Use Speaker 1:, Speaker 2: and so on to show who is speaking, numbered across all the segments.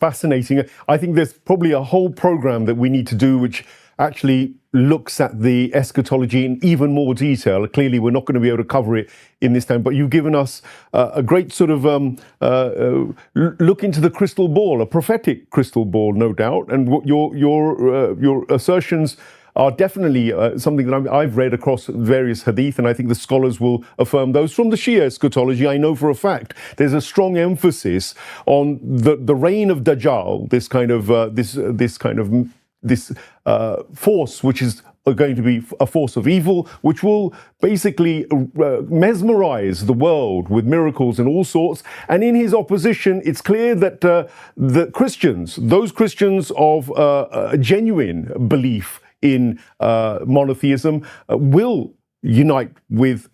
Speaker 1: fascinating. I think there's probably a whole program that we need to do which actually looks at the eschatology in even more detail. Clearly, we're not going to be able to cover it in this time, but you've given us a great sort of look into the crystal ball, a prophetic crystal ball, no doubt. And what your assertions are definitely something that I've read across various hadith, and I think the scholars will affirm those. From the Shia eschatology, I know for a fact there's a strong emphasis on the reign of Dajjal, this force which is going to be a force of evil, which will basically mesmerize the world with miracles and all sorts. And in his opposition, it's clear that the Christians, those Christians of a genuine belief in monotheism, will unite with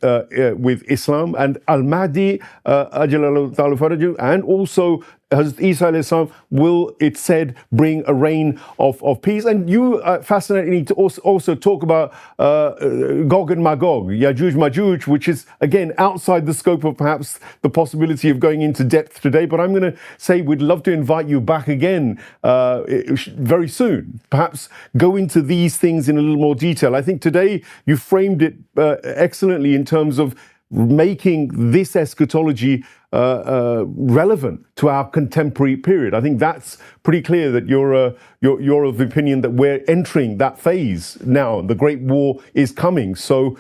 Speaker 1: Islam, and Al-Mahdi, Ajalallahu Ta'ala Faraju, and also Hazrat Isa alayhi salam will, it said, bring a reign of peace. And you fascinatingly to also talk about Gog and Magog, Yajuj Majuj, which is again outside the scope of perhaps the possibility of going into depth today. But I'm going to say we'd love to invite you back again very soon. Perhaps go into these things in a little more detail. I think today you framed it excellently in terms of making this eschatology relevant to our contemporary period. I think that's pretty clear that you're of the opinion that we're entering that phase now. The Great War is coming, so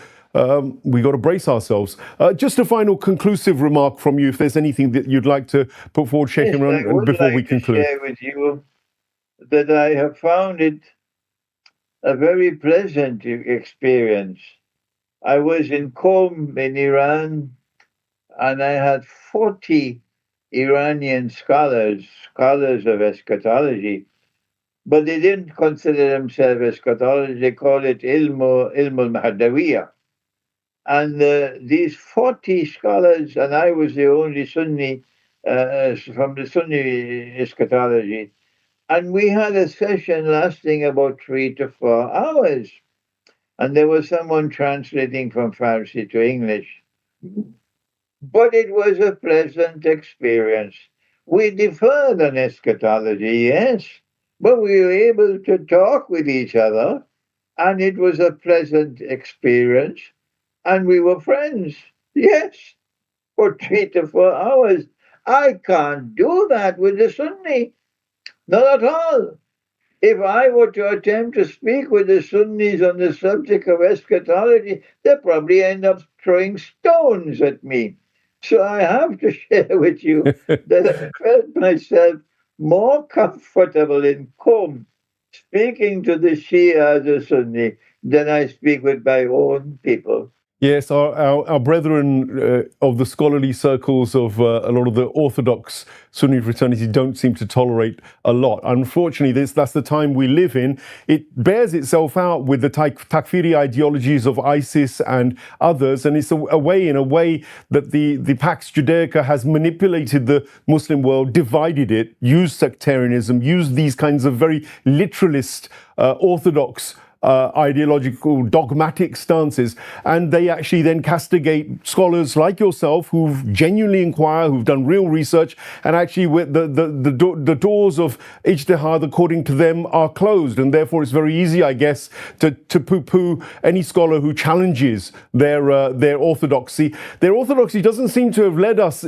Speaker 1: we got to brace ourselves. Just a final conclusive remark from you, if there's anything that you'd like to put forward, Sheikh Imran, before we conclude.
Speaker 2: I would like to share with you that I have found it a very pleasant experience. I was in Qom in Iran, and I had 40 Iranian scholars of eschatology, but they didn't consider themselves eschatology. They call it ilm al-Mahdawiya. And these 40 scholars, and I was the only Sunni from the Sunni eschatology, and we had a session lasting about 3 to 4 hours. And there was someone translating from Farsi to English. But it was a pleasant experience. We differed on eschatology, yes, but we were able to talk with each other, and it was a pleasant experience, and we were friends, yes, for 3 to 4 hours. I can't do that with the Sunni, not at all. If I were to attempt to speak with the Sunnis on the subject of eschatology, they'd probably end up throwing stones at me. So I have to share with you that I felt myself more comfortable in Qom speaking to the Shia as a Sunni than I speak with my own people.
Speaker 1: Yes, our brethren of the scholarly circles of a lot of the Orthodox Sunni fraternity don't seem to tolerate a lot. Unfortunately, that's the time we live in. It bears itself out with the takfiri ideologies of ISIS and others, and it's a way that the Pax Judaica has manipulated the Muslim world, divided it, used sectarianism, used these kinds of very literalist Orthodox ideological, dogmatic stances, and they actually then castigate scholars like yourself who've genuinely inquired, who've done real research, and actually the doors of ijtihad, according to them, are closed, and therefore it's very easy, I guess, to poo-poo any scholar who challenges their orthodoxy. Their orthodoxy doesn't seem to have led us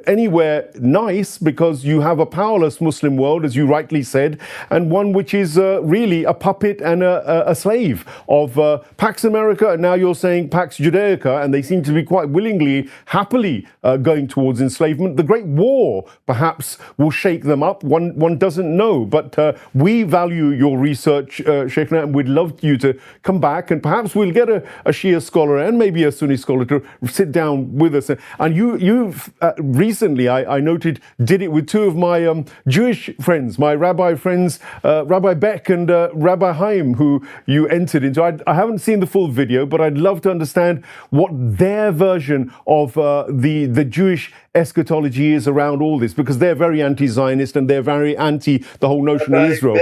Speaker 1: anywhere nice, because you have a powerless Muslim world, as you rightly said, and one which is really a puppet and a slave of Pax America, and now you're saying Pax Judaica, and they seem to be quite willingly, happily going towards enslavement. The Great War perhaps will shake them up. One doesn't know, but we value your research, Sheikh, and we'd love you to come back, and perhaps we'll get a Shia scholar and maybe a Sunni scholar to sit down with us. And you've recently, I noted, did it with two of my Jewish friends, my rabbi friends, Rabbi Beck and Rabbi Haim, who you entered into. I haven't seen the full video, but I'd love to understand what their version of the Jewish eschatology is around all this, because they're very anti-Zionist and they're very anti the whole notion of Israel.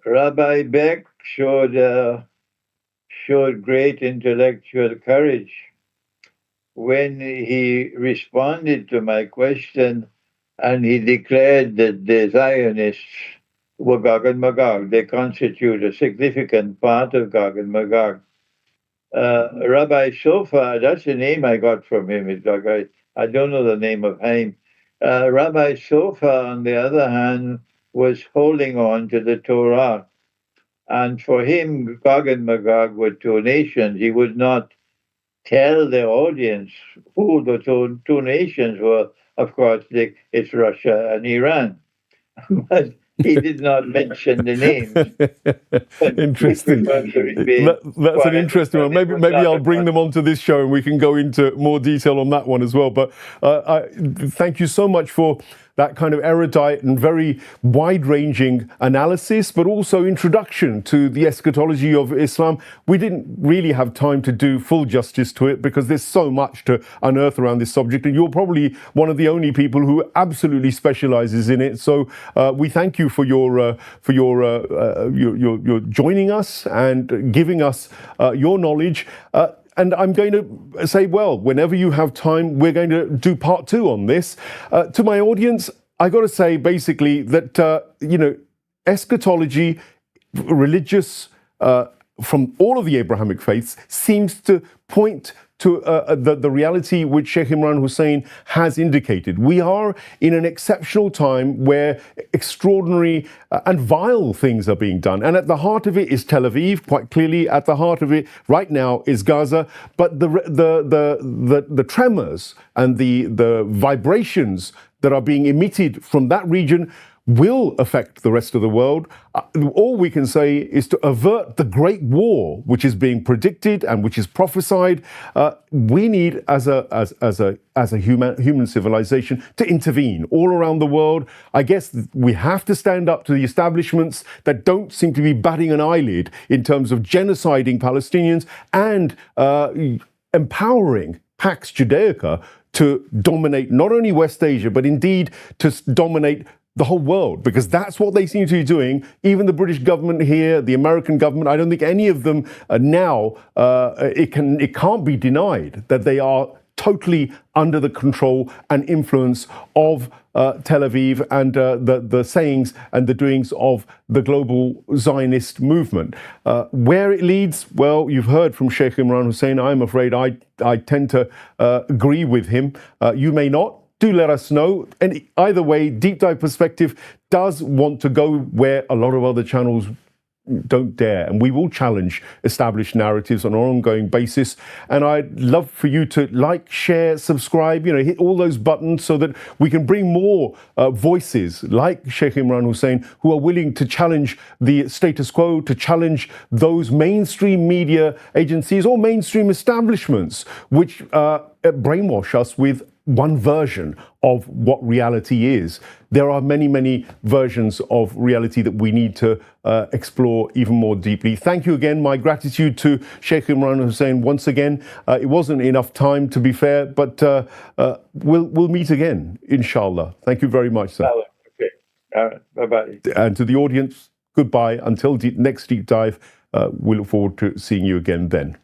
Speaker 2: Rabbi Beck showed great intellectual courage when he responded to my question and he declared that the Zionists were Gog and Magog. They constitute a significant part of Gog and Magog. Rabbi Shofar, that's the name I got from him. I don't know the name of Haim. Rabbi Shofar, on the other hand, was holding on to the Torah. And for him, Gog and Magog were two nations. He would not tell the audience who the two nations were. Of course, it's Russia and Iran. But he did not mention the names.
Speaker 1: Interesting. That's an interesting one. Maybe I'll bring them onto this show and we can go into more detail on that one as well. But thank you so much for that kind of erudite and very wide-ranging analysis, but also introduction to the eschatology of Islam. We didn't really have time to do full justice to it because there's so much to unearth around this subject, and you're probably one of the only people who absolutely specializes in it. So we thank you for your joining us and giving us your knowledge. And I'm going to say, well, whenever you have time, we're going to do part 2 on this. To my audience, I got to say basically that, eschatology, religious, from all of the Abrahamic faiths, seems to point to the reality which Sheikh Imran Hosein has indicated. We are in an exceptional time where extraordinary and vile things are being done. And at the heart of it is Tel Aviv, quite clearly. At the heart of it right now is Gaza. But the tremors and the vibrations that are being emitted from that region will affect the rest of the world. All we can say is to avert the great war which is being predicted and which is prophesied. We need, as a human civilization, to intervene all around the world. I guess we have to stand up to the establishments that don't seem to be batting an eyelid in terms of genociding Palestinians and empowering Pax Judaica to dominate not only West Asia, but indeed to dominate the whole world, because that's what they seem to be doing. Even the British government here, the American government, I don't think any of them now, it can't be denied that they are totally under the control and influence of Tel Aviv and the sayings and the doings of the global Zionist movement. Where it leads, well, you've heard from Sheikh Imran Hosein. I'm afraid I tend to agree with him. You may not. Do let us know. And either way, Deep Dive Perspective does want to go where a lot of other channels don't dare. And we will challenge established narratives on an ongoing basis. And I'd love for you to like, share, subscribe, hit all those buttons so that we can bring more voices like Sheikh Imran Hosein who are willing to challenge the status quo, to challenge those mainstream media agencies or mainstream establishments which brainwash us with one version of what reality is. There are many, many versions of reality that we need to explore even more deeply. Thank you again. My gratitude to Sheikh Imran Hosein once again. It wasn't enough time, to be fair, but we'll meet again, inshallah. Thank you very much, sir.
Speaker 2: Okay. All right. Bye-bye.
Speaker 1: And to the audience, goodbye. Until next deep dive, we look forward to seeing you again then.